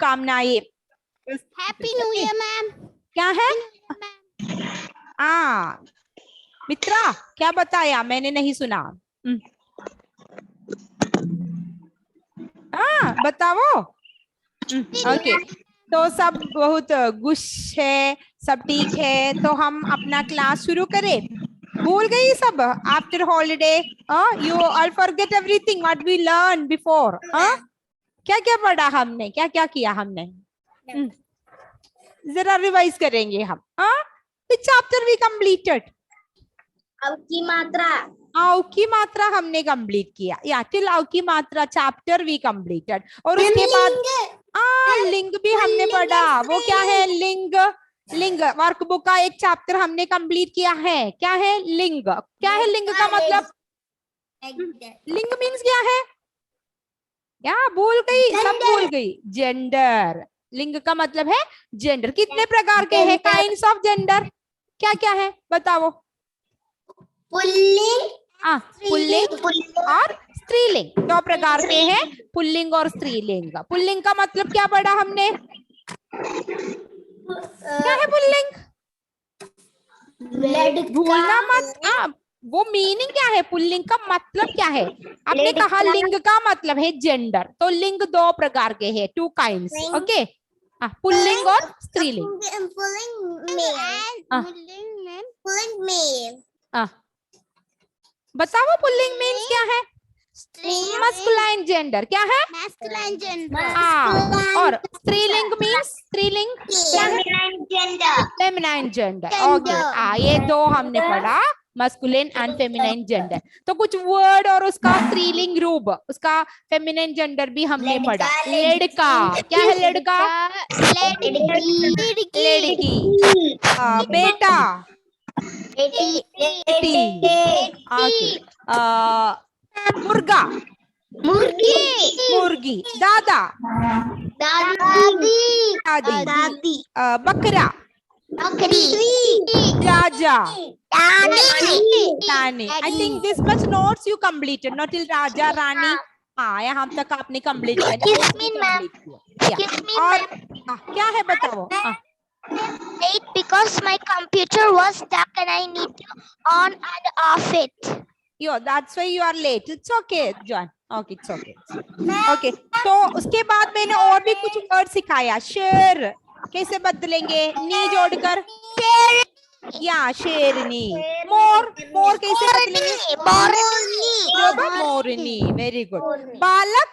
शुभकामनाएं। Happy new year ma'am. क्या है? मित्रा क्या बताया? मैंने नहीं सुना। बताओ। ओके, तो सब बहुत गुश है, सब ठीक है, तो हम अपना क्लास शुरू करें। भूल गई सब after holiday? You all forget everything what we learn before? क्या क्या पढ़ा हमने, क्या क्या किया हमने? जरा रिवाइज करेंगे हम। Which chapter we completed? अव की मात्रा। आव की मात्रा हमने कंप्लीट किया। या टिल आव की मात्रा चैप्टर वी कंप्लीटेड। और उसके बाद लिंग भी हमने पढ़ा। वो क्या है? लिंग। लिंग वर्कबुक का एक चैप्टर हमने कंप्लीट किया है। क्या है? लिंग। क्या है लिंग का मतलब? लिंग मीन्स क्या है? क्या भूल गई? सब भूल गई। जेंडर। लिंग का मतलब है जेंडर। कितने प्रकार के हैं? काइंड्स ऑफ जेंडर क्या क्या है बताओ? पुल्लिंग, पुल्लिंग और स्त्रीलिंग। दो प्रकार के हैं, पुल्लिंग और स्त्रीलिंग। पुल्लिंग का मतलब क्या पढ़ा हमने? क्या है पुल्लिंग? भूलना मत। वो मीनिंग क्या है? पुल्लिंग का मतलब क्या है? आपने कहा लिंग का मतलब है जेंडर, तो लिंग दो प्रकार के हैं, टू काइंड्स। ओके, पुल्लिंग और स्त्रीलिंग। बताओ पुल्लिंग मीन्स क्या है? Masculine gender. क्या है? Masculine gender. और स्त्रीलिंग मीन्स? स्त्रीलिंग feminine gender. Feminine gender. Okay, ये दो हमने पढ़ा, मस्कुलिन एंड फेमिनाइन जेंडर। तो कुछ वर्ड और उसका स्त्रीलिंग रूप, उसका फेमिनाइन जेंडर भी हमने पढ़ा। लड़का। क्या है लड़का? लड़की। बेटा। बेटी। मुर्गा। मुर्गी। दादा। दादी। बकरा। राजा। रानी। I think this much notes you completed. Not till Raja Rani. यहाँ तक आपने कंप्लीट किया। और क्या है बताओ? Late because my computer was stuck and I need to on and off it. That's why you are late. It's okay, John. Okay, it's okay. Okay. तो उसके बाद मैंने और भी कुछ वर्ड सिखाया। शेर कैसे बदलेंगे? नी जोड़कर। या शेरनी। मोर। मोर कैसे बदलेंगे? मोरनी। Very good. बालक।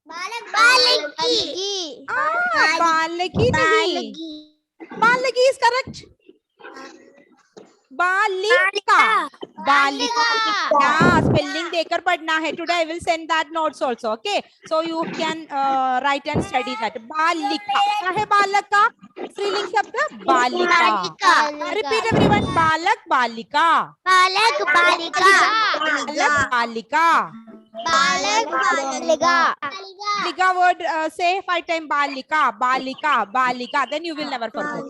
बालकी। बालकी नहीं, बालकी इज करेक्ट। बालिका। बालिका। स्पेलिंग देकर पढ़ना है। Today I will send that notes also. Okay, so you can write and study that. बालिका। क्या है बालक का स्त्रीलिंग शब्द? बालिका। Repeat everyone. बालक बालिका। बालक बालिका। बालक बालिका। बालिका word say 5 times. Balika, balika, balika. Then you will never forget.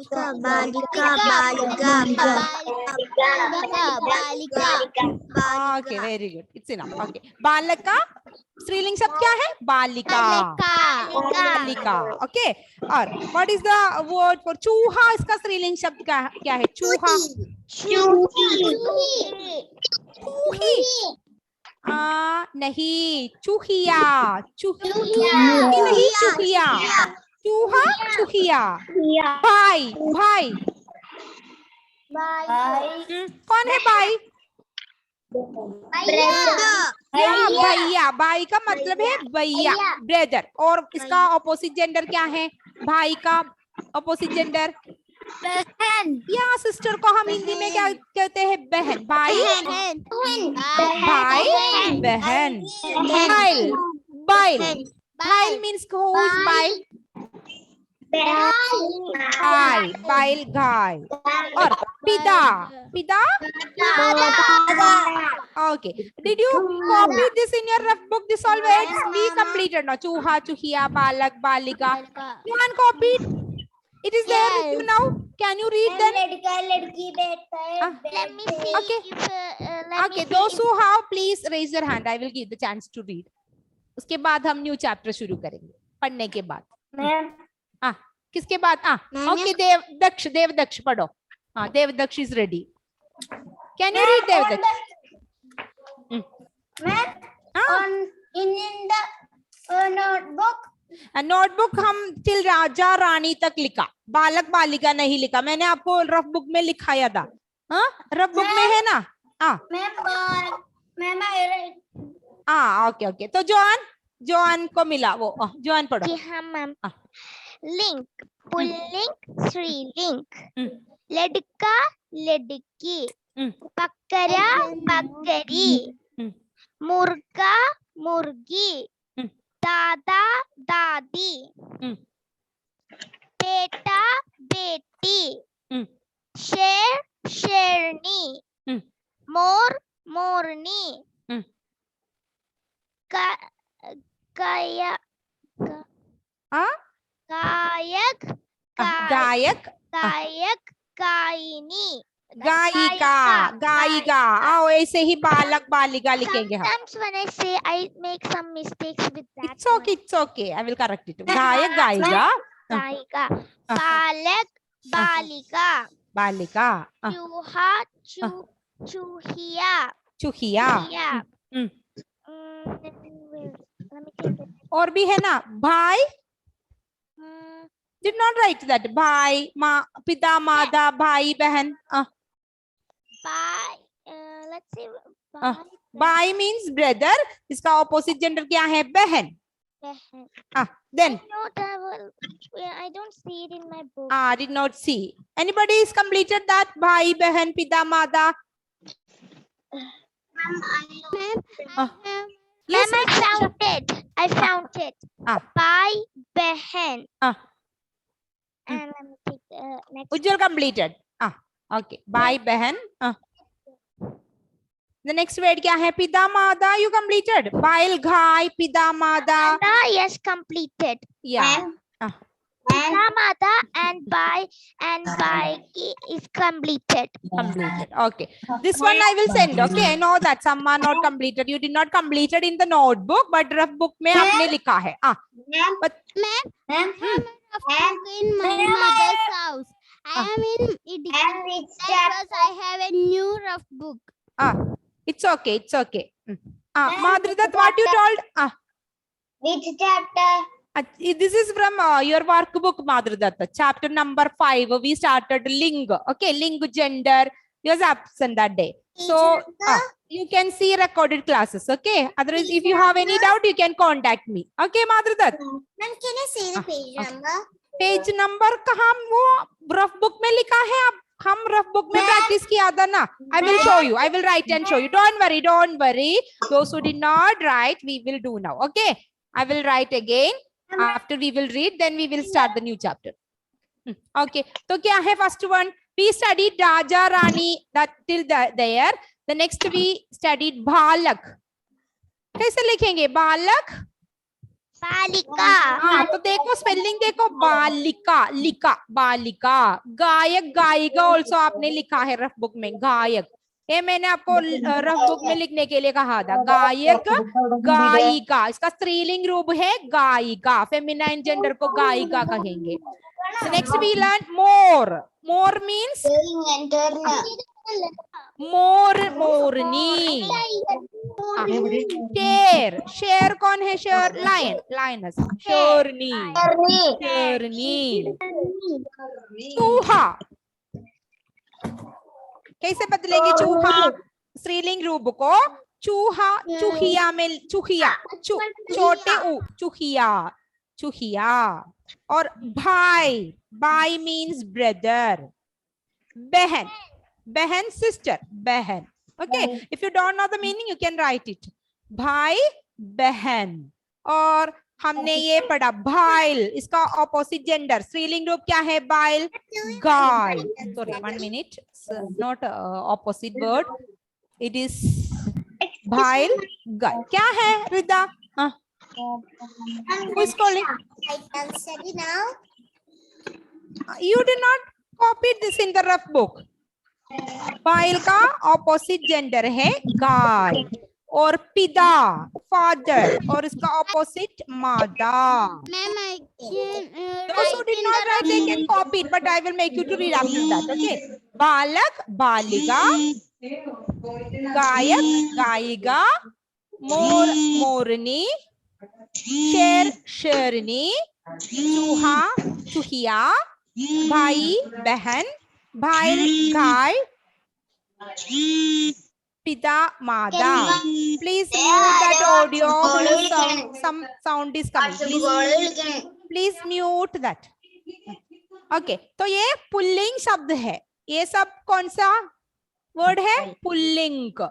Okay, very good. It's enough. Okay. Balaka स्त्रीलिंग शब्द क्या है? बालिका। बालिका। ओके, और what is the word for चूहा? इसका स्त्रीलिंग शब्द क्या है? चूहा। चूही। नहीं, चूहिया। नहीं, चूहिया। चूहा, चूहिया। भाई। भाई कौन है भाई? भैया। भाई का मतलब है भैया, ब्रदर। और इसका ऑपोजिट जेंडर क्या है? भाई का ऑपोजिट जेंडर बहन या सिस्टर को हम हिंदी में क्या कहते हैं? बहन। भाई भाई बहन। बाइल। बाइल। बाइल मीन्स हु इज बाइल? गाय। बाइल गाय। और पिता। पिता। Okay. Did you copy this in your rough book? This all words we completed now. Chuha, chuhiya, balak, balika. You uncopied? It is there with you now. Can you read them? Let me see. Okay. If, Okay. Those who have, please raise your hand. I will give the chance to read. उसके बाद हम new chapter शुरू करेंगे पढ़ने के बाद। Ma'am हाँ, किसके बाद? ओके, देवदक्ष पढ़ो. हाँ, Devdaksh is ready. Can you read Devdaksh? in the notebook. Notebook हम टिल राजा रानी तक लिखा, बालक बालिका नहीं लिखा. मैंने आपको रफ बुक में लिखाया था. हाँ, रफ बुक में है ना? Okay okay. तो जॉन को मिला वो. जॉन पढ़ो. जी हाँ मैम. लिंक पुल्लिंग स्त्रीलिंग. लड़का लड़की. बकरा बकरी. मुर्गा मुर्गी. दादा दादी. बेटा बेटी. शेर शेरनी. मोर मोरनी. गायक गायक गायक गायनी. गायिका गायिका. आओ, ऐसे ही बालक बालिका लिखेंगे हम. Sometimes when I say, I make some mistakes with that. It's okay. I will correct it. गायक गायिका. गायिका. बालक बालिका. बालिका. चूहा चूहिया. चूहिया. Let me take it. और भी है ना? भाई. Did not write that. भाई माँ पिता माता भाई बहन. Bye. Let's see. भाई means brother. इसका opposite gender क्या है? बहन. Then I don't see it in my book. did not see. Anybody is completed that? भाई बहन पिता माता. Yes, I found it. I found it. Bye, बहन. And let me take the next. Ujjwal completed. Okay. Bye बहन. The next word क्या है? पिता माता. You completed. बाइल घाई पिता माता. Yes, completed. Yeah. Pita mata and by is completed. Completed. Okay. This one I will send. Okay. I know that some are not completed. You did not complete it in the notebook, but rough book में आपने लिखा है. But in my mother's house. I am in it because I have a new rough book. It's okay. It's okay. Madhurdat, what you told? Which chapter? This is from your workbook, Madhurdat. Chapter number 5. We started ling. Okay, ling gender. You was absent that day. So you can see recorded classes. Okay. Otherwise, if you have any doubt, you can contact me. Okay, Madhurdat. Ma'am, can I see the page number? Page number कहाँ वो rough book में लिखा है? अब हम rough book में practice किया था ना. I will show you. I will write and show you. Don't worry. Don't worry. Those who did not write, we will do now. Okay. I will write again. After we will read, then we will start the new chapter. Okay. तो क्या है first one? We studied Raja Rani that till there. The next we studied Balak. कैसे लिखेंगे? बालक. बालिका. तो देखो spelling देखो. बालिका लिखा. बालिका. गायक गायिका ऑल्सो आपने लिखा है रफ बुक में. गायक ये मैंने आपको रफ बुक में लिखने के लिए कहा था. गायक गायिका. इसका स्त्रीलिंग रूप है गायिका. फेमिनाइन जेंडर को गायिका कहेंगे. Next we learn mor. Mor means mor morni. शेर. शेर कौन है? शेर लायन. लायनस. शेरनी. शेरनी. चूहा. कैसे बदलेंगे चूहा स्त्रीलिंग रूप को? चूहा चूहिया में. चूहिया छोटे ऊ. चूहिया. चूहिया. और भाई. भाई मीन्स ब्रदर. बहन. बहन सिस्टर. बहन. Okay, if you don't know the meaning, you can write it. भाई बहन. और हमने ये पढ़ा भाइल. इसका ऑपोजिट जेंडर स्त्रीलिंग रूप क्या है? Bile. Guy. Sorry, 1 minute. Not opposite word. It is भाइल गाय. क्या है रिदा? Who is calling? Study now. You did not copy this in the rough book. Bile का ऑपोजिट जेंडर है गाय. और पिता फादर और इसका ऑपोजिट मादा. Ma'am, I can Those who did not write, they can copy it, but I will make you to read after that. Okay. बालक बालिका, गायक गायिका, मोर मोरनी, शेर शेरनी, चूहा चूहिया, भाई बहन, भाई गाय, पिता मादा. Please mute that audio. Some sound is coming. Please mute that. Okay. तो ये पुल्लिंग शब्द है. ये सब कौन सा वर्ड है? पुल्लिंग.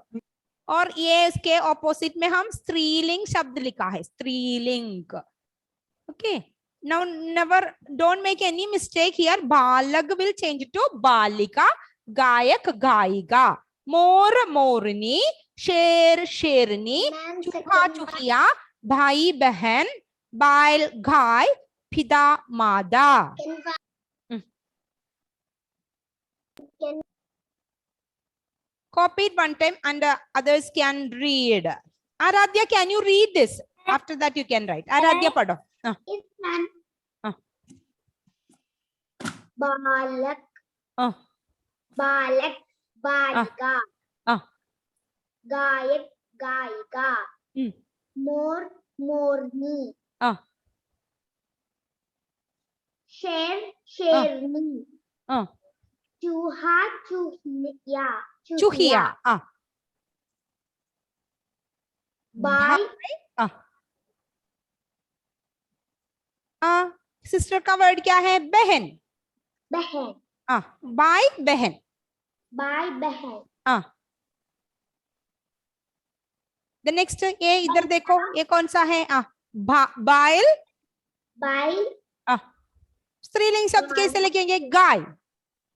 और ये इसके ऑपोजिट में हम स्त्रीलिंग शब्द लिखा है, स्त्रीलिंग. Okay. Now never don't make any mistake here. बालक will change to बालिका, गायक गायिका, मोर मोरनी, शेर शेरनी, चूहा चूहिया, भाई बहन, बैल गाय, पिता मादा. Copy it one time and others can read. Aradhya, can you read this? After that you can write. Aradhya padho. बालक Uh, बालक बालिका uh, गायक गायिका mm, मोर मोरनी uh, शेर शेरनी uh. चूहा चूहिया चूहिया. भाई सिस्टर का वर्ड क्या है? बहन. बहन भाई बहन. भाई बहन द नेक्स्ट ये इधर देखो, ये कौन सा है? बाइल. भाई स्त्रीलिंग शब्द कैसे लिखेंगे? गाय.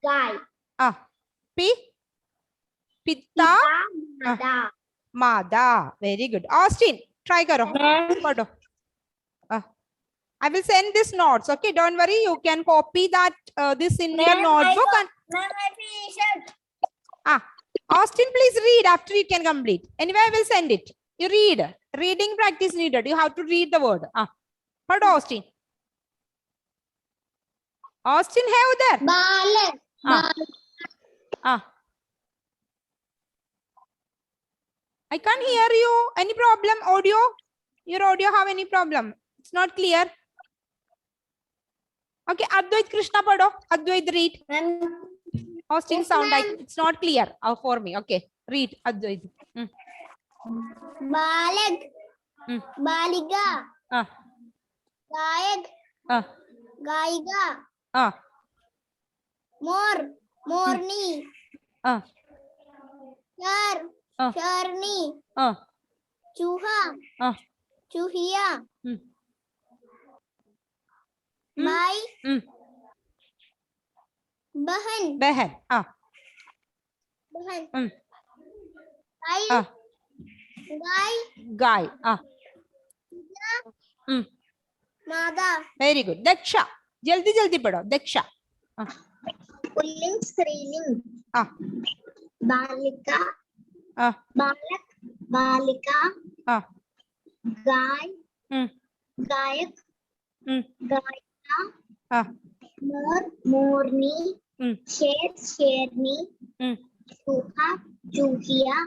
गाय पिता मादा मादा. Very good. ऑस्टिन ट्राई करो, पढ़ो. I will send this notes. Okay, don't worry. You can copy that this in your notebook. And Austin, please read after you can complete. Anyway, I will send it. You read. Reading practice needed. You have to read the word. What Austin? Austin है उधर? बालक I can't hear you. Any problem? Audio? Your audio have any problem? It's not clear. Okay, Advait Krishna padho. Advait read. Austin sound like it's not clear for me. Okay, read Advait. बालक बालिका गायक गायिका मोर मोरनी शेर शेरनी चूहा चूहिया भाई बहन बहन बहन गाय गाय गाय मादा. Very good. दक्षा जल्दी जल्दी पढ़ो. दक्षा पुल्लिंग स्त्रीलिंग बालिका बालक बालिका गाय गायक गायिका मोर मोरनी शेर शेरनी चूहा चूहिया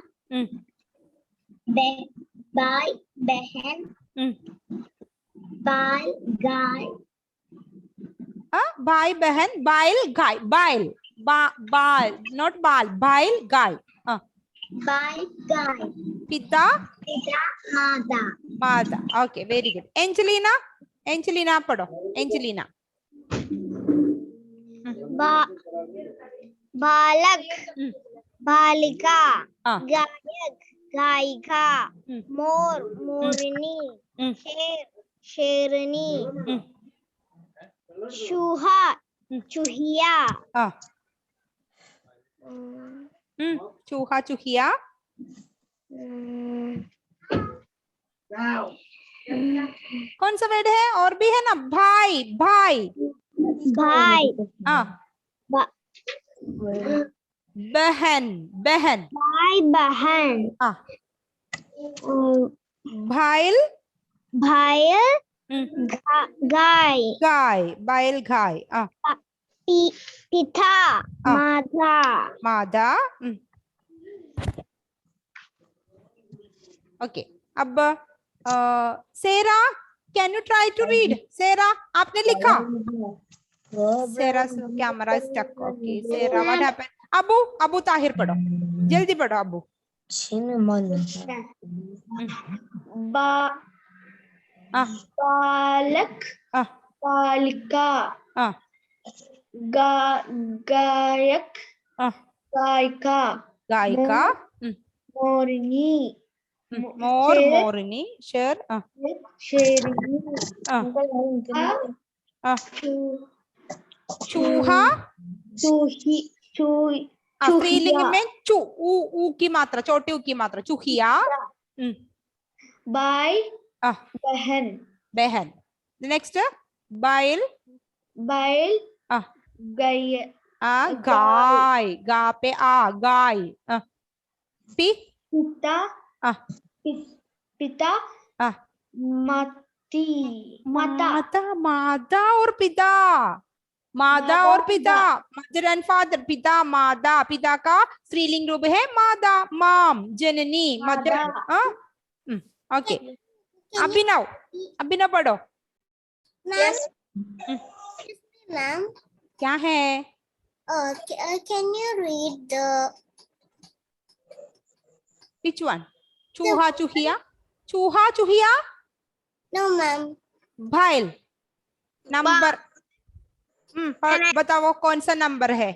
भाई बहन बाल गाय भाई बहन बाइल गाय. बाइल बाल नॉट बाल. बाइल गाय. बाल गाय पिता पिता मादा मादा. Okay, very good. Angelina Angelina पढ़ो. एंजेलिना बालक बालिका गायक गायिका मोर मोरनी शेर शेरनी चूहा चूहिया चूहा चूहिया कौन सा वर्ड है? और भी है ना. भाई भाई भाई बहन बहन भाई बहन भाइल Bhail, guy. गाय, बैल गाय, Pitha, Ah. Madha. मादा, ओके। अब Sera, can you try to read? Sera, आपने लिखा? Sera camera stuck, okay. Sera, what happened? Abu, Abu Tahir पढ़ो, जल्दी पढ़ो अबू। बालक, बालिका, गायक, गायिका, गायिका, मोरनी, मोर, मोरनी, शेर, शेरनी, चूहा, चूही, स्त्रीलिंग में चू, ऊ की मात्रा, छोटी ऊ की मात्रा, चूहिया। बाई, बहन, बहन। नेक्स्ट, बैल, बैल, गाय, गाय, गा पे गाय। पिता, पिता, माती, माता, माता और पिता, मादा और पिता, मदर एंड फादर, पिता, मादा, पिता का स्त्रीलिंग रूप है मादा, माम, जननी, मदर। ओके, अभिनव, अभिनव पढ़ो। मैम, क्या है? can you read the Which one? चूहा, चूहिया, चूहा, चूहिया। no ma'am, भाइल, नंबर, बताओ कौन सा नंबर है?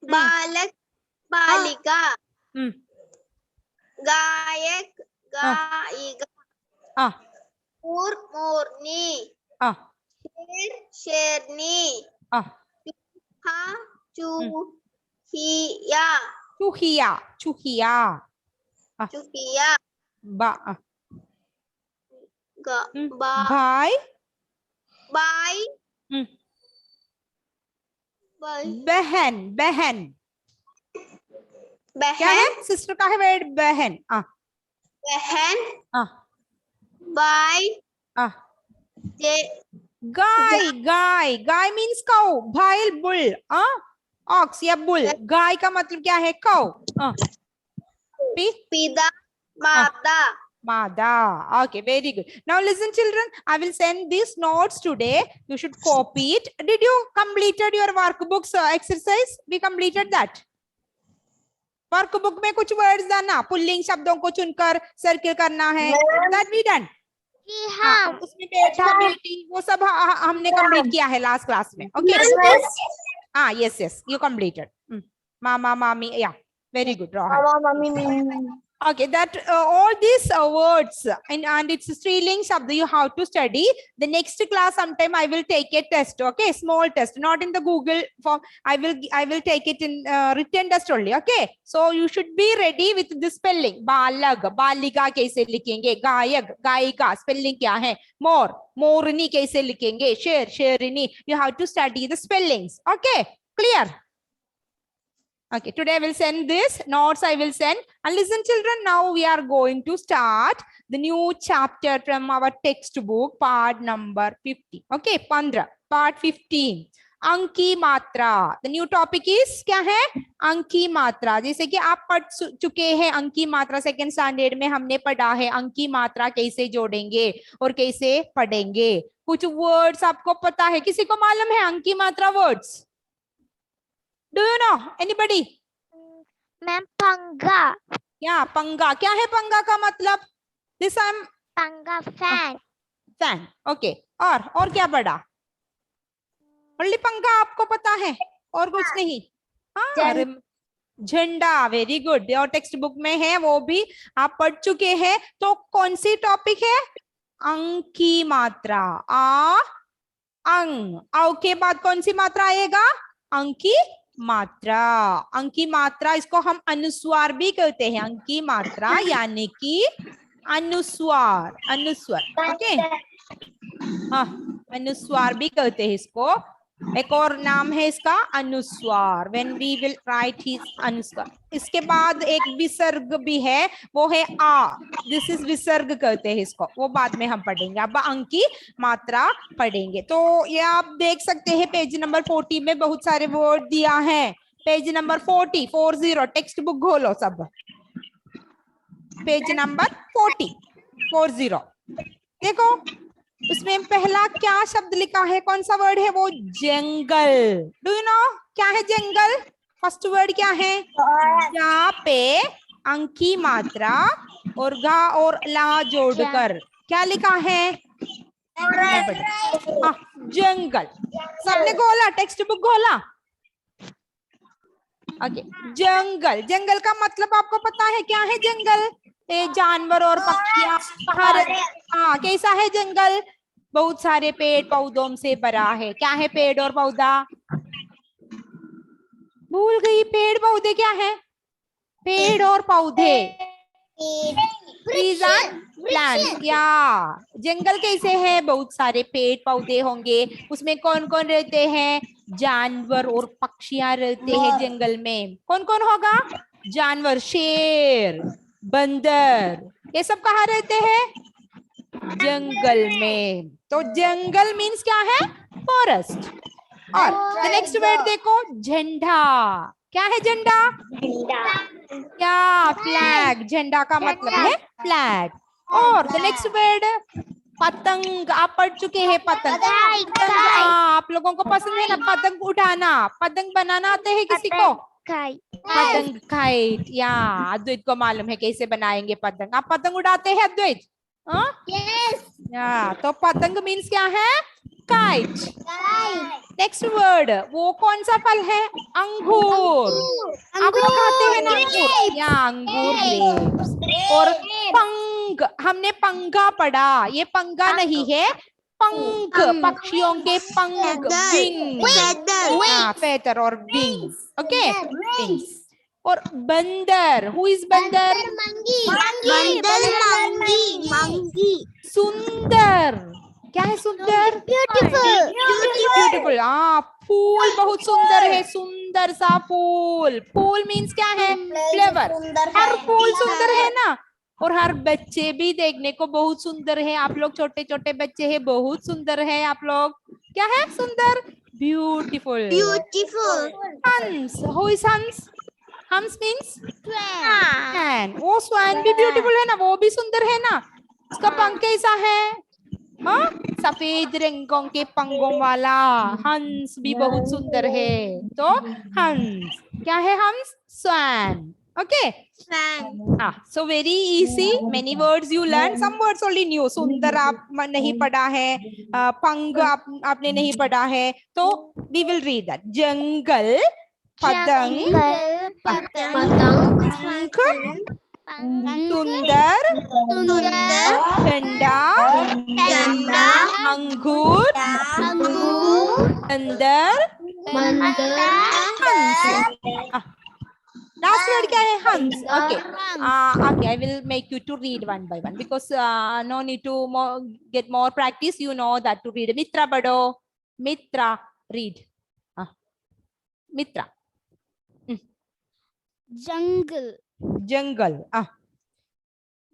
बालक, बालिका, गायक, गायिका, मोर, मोरनी, शेर, शेरनी, चूहा, चूहिया, चूहिया, चूहिया, चूहिया, भाई, बाई, बहन, बहन, क्या बहन, है? सिस्टर का है वर्ड बहन। बहन, by, guy, guy, guy means cow, भाइल बुल, ऑक्स या बुल। गाय का मतलब क्या है? काउ। पिता, माता, Mada. Okay, very good. Now listen, children. I will send these notes today. You should copy it. Did you completed your workbooks exercise? We completed that. Workbook में कुछ words डालना, पुल्लिंग शब्दों को चुनकर सर्किल करना है। That we done. हाँ, उसमें बैठा बेटी वो सब हमने कंप्लीट किया है लास्ट क्लास में। ओके, हाँ, यस यस, यू कंप्लीटेड। मामा, मामी, या, very good, Rohan. Okay, that all these words and its striling shabd you have to study. The next class sometime I will take a test. Okay, small test, not in the Google form. I will take it in written test only. Okay, so you should be ready with the spelling. Balag, balika कैसे लिखेंगे? गायक, गायिका spelling क्या है? मोर, मोरनी कैसे लिखेंगे? शेर, शेरनी. You have to study the spellings. Okay, clear? Okay, today I will send this notes. I will send. And listen, children, now we are going to start the new chapter from our textbook, part number 50. Okay, 15, part 15. अंकी मात्रा. The new topic is क्या है? अंकी मात्रा. जैसे कि आप पढ़ चुके हैं अंकी मात्रा, सेकेंड स्टैंडर्ड में हमने पढ़ा है अंकी मात्रा कैसे जोड़ेंगे और कैसे पढ़ेंगे. कुछ वर्ड्स आपको पता है? किसी को मालूम है अंकी मात्रा words? Do you know anybody? Ma'am, पंगा. क्या पंगा? क्या है पंगा का मतलब? This I'm पंगा, फैन. फैन. Okay. और क्या पढ़ा? ओनली पंगा आपको पता है और कुछ नहीं? हाँ, झंडा. Very good. और टेक्स्ट बुक में है वो भी आप पढ़ चुके हैं. तो कौन सी टॉपिक है? अंकी मात्रा. अंग. आओ के बाद कौन सी मात्रा आएगा? अंकी मात्रा. अंकी मात्रा इसको हम अनुस्वार भी कहते हैं. अंकी मात्रा यानी कि अनुस्वार. अनुस्वार. ओके, हाँ, अनुस्वार भी कहते हैं इसको. एक और नाम है इसका अनुस्वार, when we will write his अनुस्वार। इसके बाद एक विसर्ग भी है, वो है आ, दिस इज विसर्ग कहते हैं इसको, वो बाद में हम पढ़ेंगे। अब अंक की मात्रा पढ़ेंगे। तो ये आप देख सकते हैं पेज नंबर 40 में बहुत सारे वर्ड दिया है। पेज नंबर 40 टेक्स्ट बुक खोलो सब, पेज नंबर 40 देखो, उसमें पहला क्या शब्द लिखा है, कौन सा वर्ड है वो, जंगल। डू यू नो क्या है जंगल? फर्स्ट वर्ड क्या है, यहाँ पे अंक की मात्रा और गा और ला जोड़कर क्या लिखा है, जंगल। सबने खोला टेक्स्ट बुक, खोला? ओके, जंगल। जंगल का मतलब आपको पता है क्या है जंगल? जानवर और पक्षियां कहाँ रहते? हाँ, कैसा है जंगल? बहुत सारे पेड़ पौधों से भरा है। क्या है पेड़ और पौधा? भूल गई, पेड़ पौधे क्या है? पेड़ और पौधे, ट्रीज एंड प्लांट्स। या जंगल कैसे है? बहुत सारे पेड़ पौधे होंगे, उसमें कौन कौन रहते हैं? जानवर और पक्षियां रहते हैं जंगल में। कौन कौन होगा? जानवर, शेर, बंदर, ये सब कहाँ रहते हैं? जंगल में। तो जंगल मीन्स क्या है? फॉरेस्ट। और नेक्स्ट वर्ड देखो, झंडा। क्या है झंडा? क्या? फ्लैग। झंडा का मतलब है फ्लैग। और द नेक्स्ट वर्ड, पतंग। आप पढ़ चुके हैं पतंग। आप लोगों को पसंद है ना पतंग उठाना? पतंग बनाना आते हैं किसी को? पतंग, काइट। या अद्वैत को मालूम है कैसे बनाएंगे पतंग। आप पतंग उड़ाते हैं अद्वैत? या तो पतंग मीन्स क्या है? काइट। नेक्स्ट वर्ड, वो कौन सा फल है? अंगूर। आप लोग खाते हैं ना अंगूर? या अंगूर, ग्रेप्स। और पंख, हमने पंगा पढ़ा, ये पंगा नहीं है, पंख, पक्षियों के पंख, विंग। फेदर और विंग। Okay, wings. और बंदर, हु इज बंदर? सुंदर। क्या है सुंदर? ब्यूटीफुल। हाँ, फूल बहुत सुंदर है, सुंदर सा फूल। फूल मीन्स क्या है? फ्लेवर। हर फूल सुंदर है ना, और हर बच्चे भी देखने को बहुत सुंदर है। आप लोग छोटे छोटे बच्चे हैं, बहुत सुंदर है आप लोग। क्या है? सुंदर, ब्यूटीफुल। हंस, हु इज हंस? हंस मीन्स स्वैन। वो स्वैन भी ब्यूटीफुल है ना, वो भी सुंदर है ना। उसका पंख कैसा है? हाँ, सफेद रंगों के पंखों वाला हंस भी बहुत सुंदर है। तो हंस क्या है? हंस, swan. Okay, so very easy, many words you learn, some words only new। सुंदर आप नहीं पढ़ा है, पंख आपने नहीं पढ़ा है, तो we will read that। जंगल, पतंग, पंख, सुंदर, झंडा, अंगूर, बंदर, हंस। लास्ट वर्ड क्या है? हंस। Okay, okay, I will make you to read one by one because no need to get more practice, you know that to read। मित्रा पढ़ो, मित्रा read। मित्रा। जंगल, जंगल,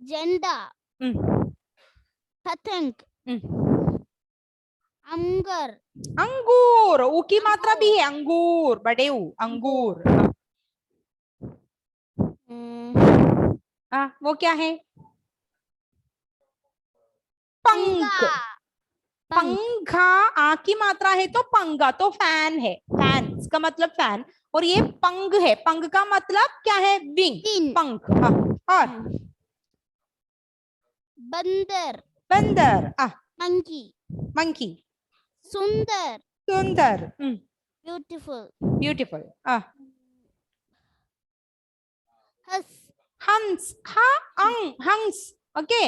झंडा, पतंग, अंगर, अंगूर। ऊ की मात्रा भी है, अंगूर, बड़े ऊ, अंगूर। वो क्या है? पंख। पंखा, आ की मात्रा है तो पंगा, तो फैन है, फैन, इसका मतलब फैन। और ये पंख है, पंख का मतलब क्या है? विंग, पंख। और बंदर, बंदर, मंकी, मंकी, सुंदर, सुंदर, ब्यूटीफुल, ब्यूटीफुल। हंस, हंस, हंस। ओके,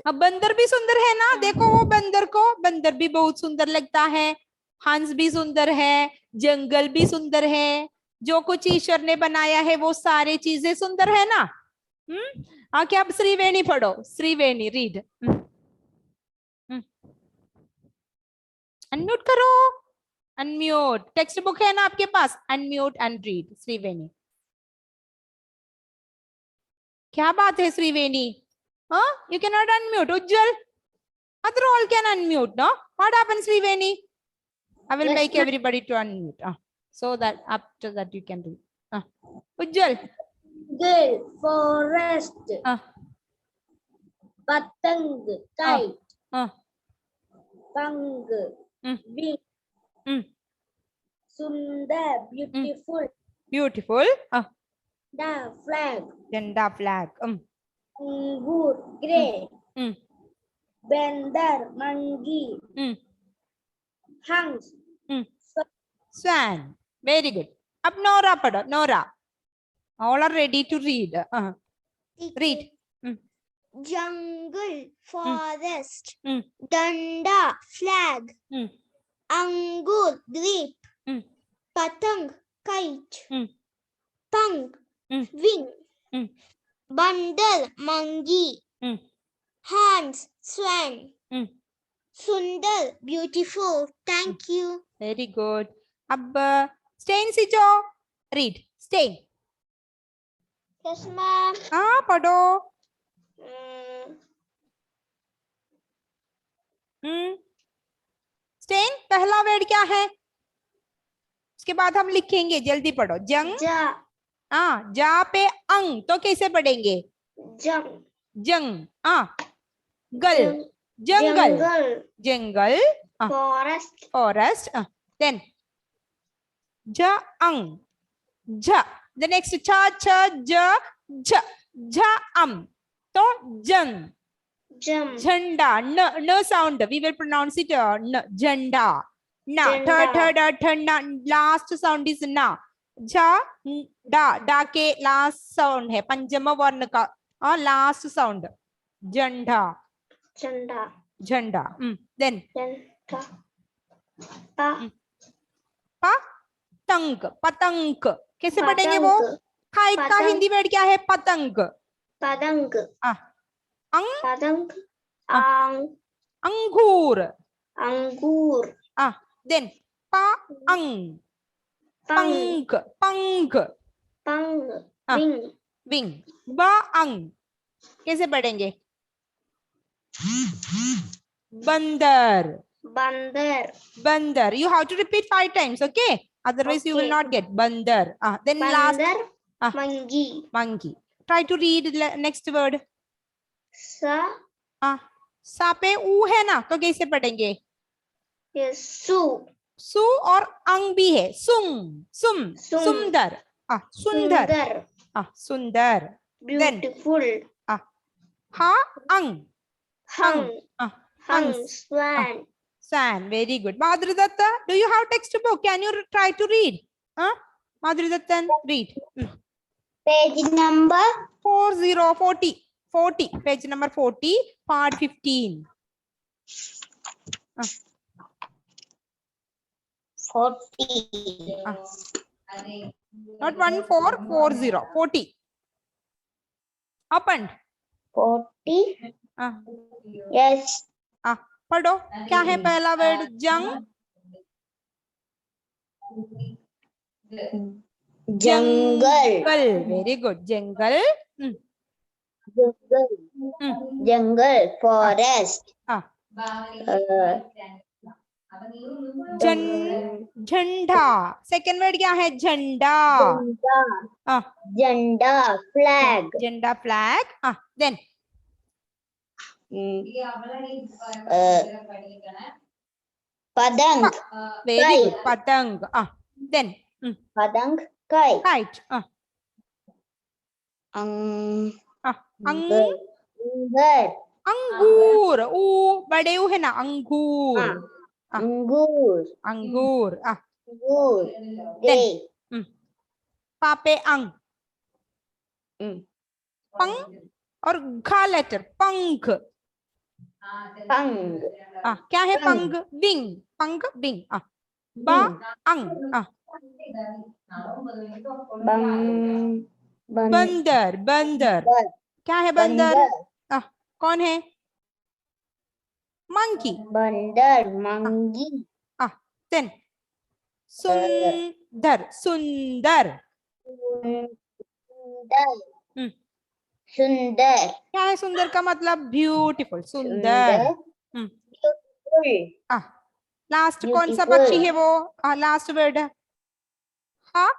अब बंदर भी सुंदर है ना, देखो वो बंदर को, बंदर भी बहुत सुंदर लगता है। हंस भी सुंदर है, जंगल भी सुंदर है, जो कुछ ईश्वर ने बनाया है वो सारी चीजें सुंदर है ना। क्या आप श्रीवेणी पढ़ो, श्रीवेणी रीड। अनम्यूट करो। अनम्यूट। टेक्स्ट बुक है ना आपके पास? Unmute and read Shriveni. क्या बात है श्रीवेणी? हाँ, you cannot unmute. Ujjwal, other all can unmute, no? What happens, Sriveni? I will Yes, make ma'am. everybody to unmute. So that after that you can read. Ujjwal. Girl, forest, patang, kite, pang, wing, sundar, beautiful, Beautiful. the flag, Janda flag. angur, grey, bender, monkey, hangs, Swan. Very good. Ab Nora pada. Nora. All are ready to read. Read. jungle, forest, danda, flag, angur, grape, patang, kite, pang, wing, bundle, monkey, hands, swan, sundar, beautiful. Thank you. Very good. Ab Stain Sijo. Read. Stain. Yes, ma'am. Pado. Stain पहला word क्या है? उसके बाद हम लिखेंगे, जल्दी पढ़ो। जंग। जा पे अंग तो कैसे पढ़ेंगे? जंग। जंग। गल। जंगल। जंगल। फॉरेस्ट। फॉरेस्ट। देन ज अंग। झ। द नेक्स्ट छ छ ज झ झ अम तो जंग। झंडा। न sound, we will pronounce it न। झंडा। ना ठंडा, लास्ट साउंड इज ना। झा डा के लास्ट साउंड है, पंचम वर्ण का लास्ट साउंड। झंडा। झंडा। झंडा। देन पतंग। पतंग कैसे पढ़ेंगे वो? काइट का हिंदी वर्ड क्या है? पतंग। पतंग। पतंग। अंगूर। अंगूर। देन पंग। पंग। पंग। विंग। विंग। बंग कैसे पढ़ेंगे? बंदर। बंदर। बंदर। You have to repeat 5 times, okay? Otherwise you will not get. बंदर. Then last monkey. monkey. Try to read next word. सा पे ऊ है ना, तो कैसे पढ़ेंगे? सु। सु और अंग भी है। सुम। सुंदर। सुंदर। सुंदर। ब्यूटीफुल। हा अंग। हंग। स्वान। Swan. Very good. Madhuri Datta, do you have textbook? Can you try to read? Madhuri Datta, read. Page number 40. Page number 40, part 15. 40. Not 1440. 40. Opened. 40. Yes. पढ़ो। क्या है पहला वर्ड? जंग। जंगल। Very good. जंगल। जंगल। फॉरेस्ट। झंडा। सेकेंड वर्ड क्या है? झंडा। झंडा। फ्लैग। झंडा फ्लैग। देन पतंग। Very good. पतंग। देन पतंग। काइट। काइट। अंगूर। बड़े ऊ है ना, अंगूर। अंगूर। अंगूर। अंगूर। पापे अंग। पंग और घा लेटर, पंख। पंग। क्या है? पंग। विंग। पंग विंग। अंग। बंदर। बंदर। क्या है? बंदर। कौन है? मंकी। बंदर। मंकी। देन सुंदर सुंदर हम्म, सुंदर क्या है सुंदर का मतलब? ब्यूटीफुल, सुंदर। लास्ट कौन सा Beautiful. पक्षी है वो? लास्ट वर्ड है हाँ,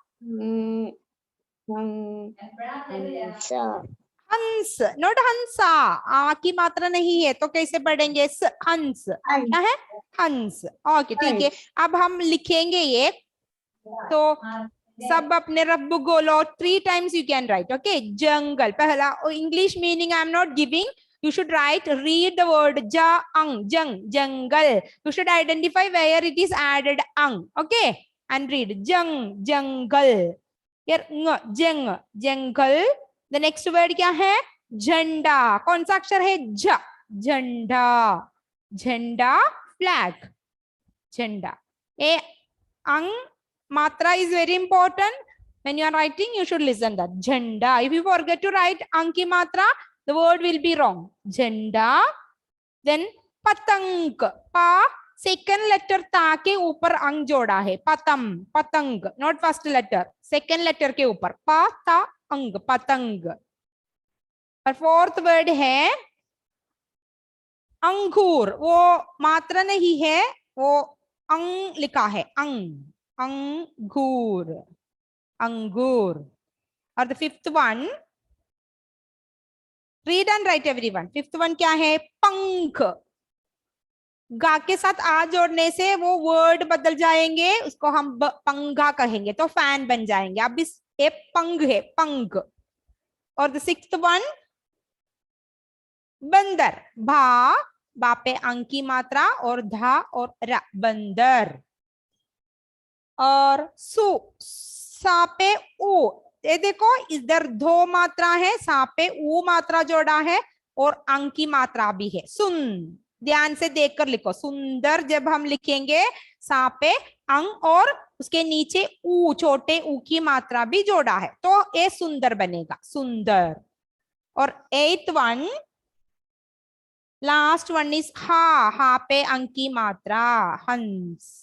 हंस, नोट हंसा। आ की मात्रा नहीं है तो कैसे पढ़ेंगे? हंस, क्या है? हंस। ओके ठीक है, अब हम लिखेंगे ये, तो सब अपने रफ बुक बोलो 3 times you can write. Okay, जंगल पहला। English meaning I am not giving, you should write, read the word jang, jungle. You should identify where it is added ang. Okay, and read jungle. Here jang, jungle. The next word क्या है? झंडा। कौन सा अक्षर है? झंडा, झंडा, flag, झंडा। ए ang matra is very important. When you are writing, you should listen that. Jhanda. If you forget to write anki matra, the word will be wrong. Jhanda. Then patang. Pa second letter ta के ऊपर ang जोड़ा है. Patam, patang. Not first letter. Second letter के ऊपर. Pa ta ang, patang. और fourth word है अंगूर। वो मात्रा नहीं है, वो अंग लिखा है, अंग, अंगूर, अंगूर। और the fifth one, read and right everyone. Fifth one क्या है? पंख। गा के साथ आ जोड़ने से वो वर्ड बदल जाएंगे, उसको हम पंगा कहेंगे तो फैन बन जाएंगे। अब इस ए पंग है, पंग। और द सिक्स्थ वन बंदर। बा पे अंग की मात्रा और धा और रा, बंदर। और सा पे ऊ, ये देखो इधर दो मात्रा है, सा पे ऊ मात्रा जोड़ा है और अंग की मात्रा भी है। सुन, ध्यान से देखकर लिखो। सुंदर जब हम लिखेंगे सा पे अंग और उसके नीचे ऊ, छोटे ऊ की मात्रा भी जोड़ा है तो ये सुंदर बनेगा, सुंदर। और 8th one, last one is हा पे अंग की मात्रा, हंस।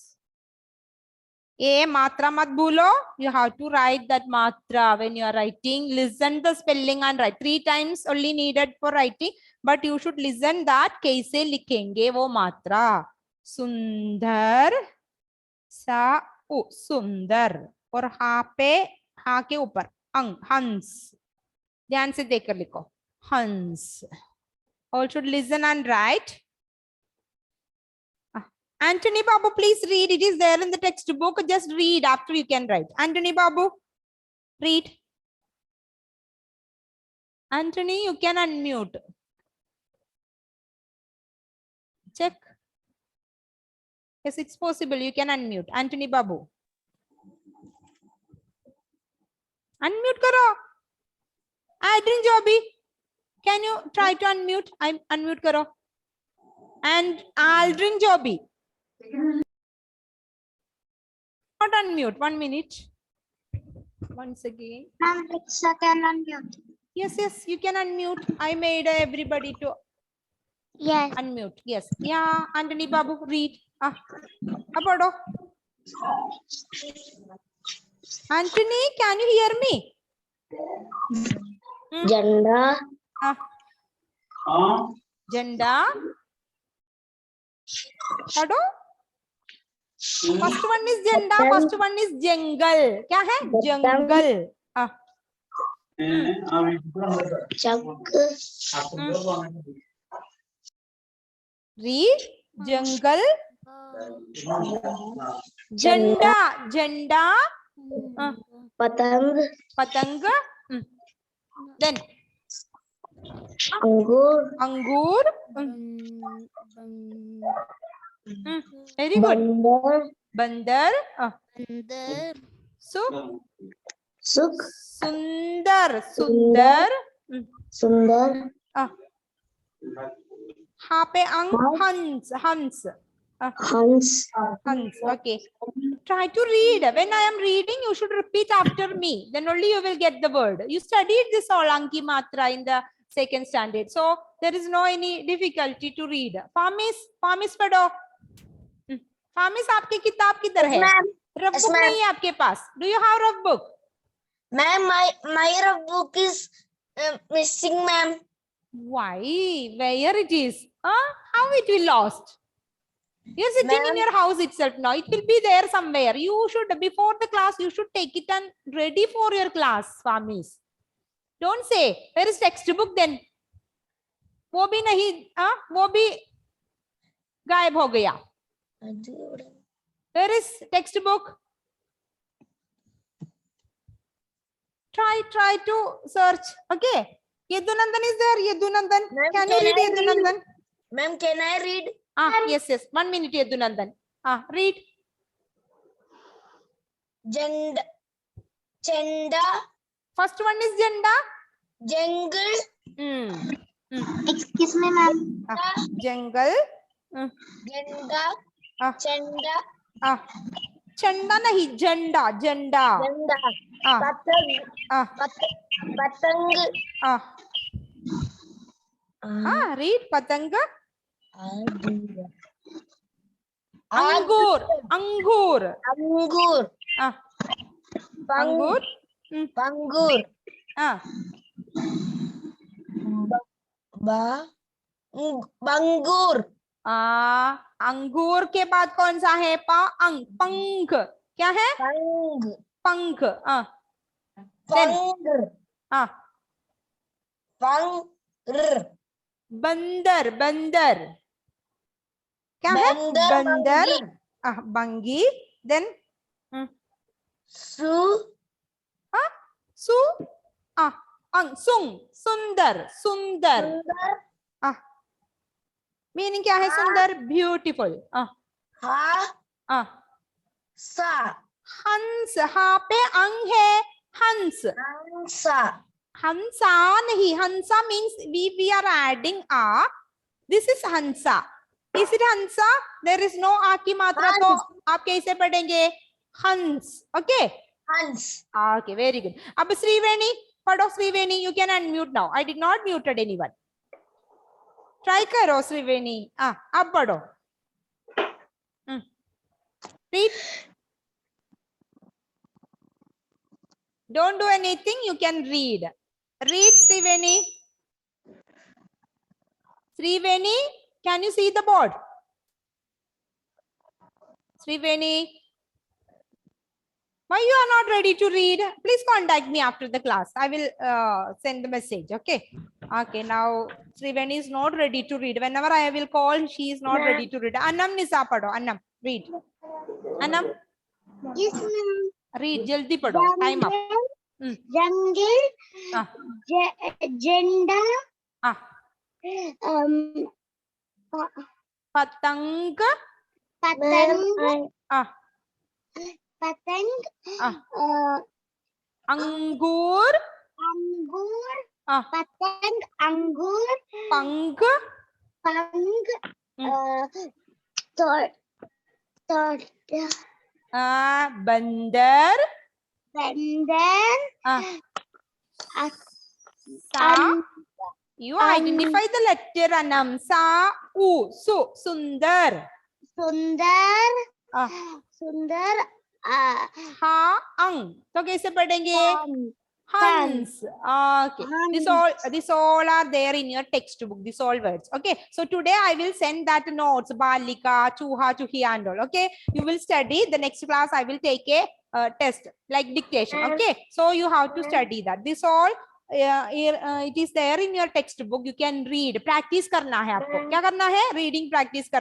ये मात्रा मत भूलो, you have to write that matra when you are writing. Listen the spelling and write 3 times only needed for writing, but you should listen that कैसे लिखेंगे वो मात्रा। सुंदर, सा उ, सुंदर। और हा के ऊपर अंग, हंस। ध्यान से देखकर लिखो, हंस। All should listen and write. Anthony Babu, please read. It is there in the textbook. Just read after you can write. Anthony Babu, read. Anthony, you can unmute. Check. Yes, it's possible. You can unmute. Anthony Babu. Unmute karo. Adrian Joby, can you try to unmute? I'm unmute karo. And Aldrin Joby. Not unmute. 1 minute. Once again. Riksha can unmute. Yes, you can unmute. I made everybody to unmute. Yes. Yeah, Anthony Babu, read. Apado. Anthony, can you hear me? Janda. Janda. Pado. First one is janda, first one is jungle. क्या है? Jungle. Read. Jungle. Janda. Janda. Patang. Patang. Then. Angur. Angur. Very good. Bandar. Bandar. Suk. Sundar. Sundar. Sundar. Ha pe ang, Hans. Hans. Hans. Hans. Okay. Try to read. When I am reading, you should repeat after me. Then only you will get the word. You studied this all Anki Matra in the 2nd standard. So there is no any difficulty to read. Famis पढ़ो. फामिस आपकी किताब किधर है? Rough book नहीं है आपके पास? Do you have rough book? Ma'am, my rough book is missing, ma'am. Why? Where it is? How it will lost? You're sitting in Ma'am. your house itself now. It will be there somewhere. You should, before the class, you should take it and ready for your class, Swamis. Don't say, where is textbook then? वो भी नहीं, वो भी गायब हो गया. Where is textbook? Try to search. Okay. Yadunandan is there. Yadunandan. Can you read Yadunandan? Ma'am, can I read? Yes. 1 minute, Yadunandan. Read. Chenda. First one is Janda. Jungle. Excuse me, ma'am. Jungle. Janda. Chenda. Chanda nahi, Janda. Janda. Patang. Read Patanga. Angur. Pangur. Pangur. Bangur. अंगूर के बाद कौन सा है? पंख. क्या है? पंख. बंदर. क्या है? बंदर. बंगी. Then Su. सुंदर. मीनिंग क्या है सुंदर? ब्यूटीफुल. हंस. हा पे अंग है. हंस. हंसा नहीं. हंसा means we are adding a. This is hansa. Is it hansa? There is no a की मात्रा, तो आप कैसे पढ़ेंगे? हंस. Okay. Hans. Okay, very good. अब श्रीवेणी पढ़ो. श्रीवेणी, you can unmute now. I did not muted anyone. Try करो श्रीवेणी. अब पढ़ो. Read. Don't do anything. You can read. Read, Sriveni. Sriveni, can you see the board? Sriveni, why you are not ready to read? Please contact me after the class. I will send the message. Okay. Okay. Now Sriveni is not ready to read. Whenever I will call, she is not ready to read. Annam Nisa padho. Annam, read. Annam. Yes, ma'am. Read. Jaldi padho. Time up. Jungle. Jenda. Patang. Patang. Angur. Patang. Angur. Pang. Bandar. Sa. You identify the letter Anam. Sa. U. Su. Sundar. Ha. Ang. तो कैसे पढ़ेंगे? Hans. Okay. This all are there in your textbook. These all words. Okay. So today I will send that notes. Balika, Chuha, Chuhi and all. Okay. You will study. The next class I will take a test like dictation. Okay. So you have to study that. This all it is there in your textbook. You can read. Practice करना है आपको. क्या करना है? Reading practice करना.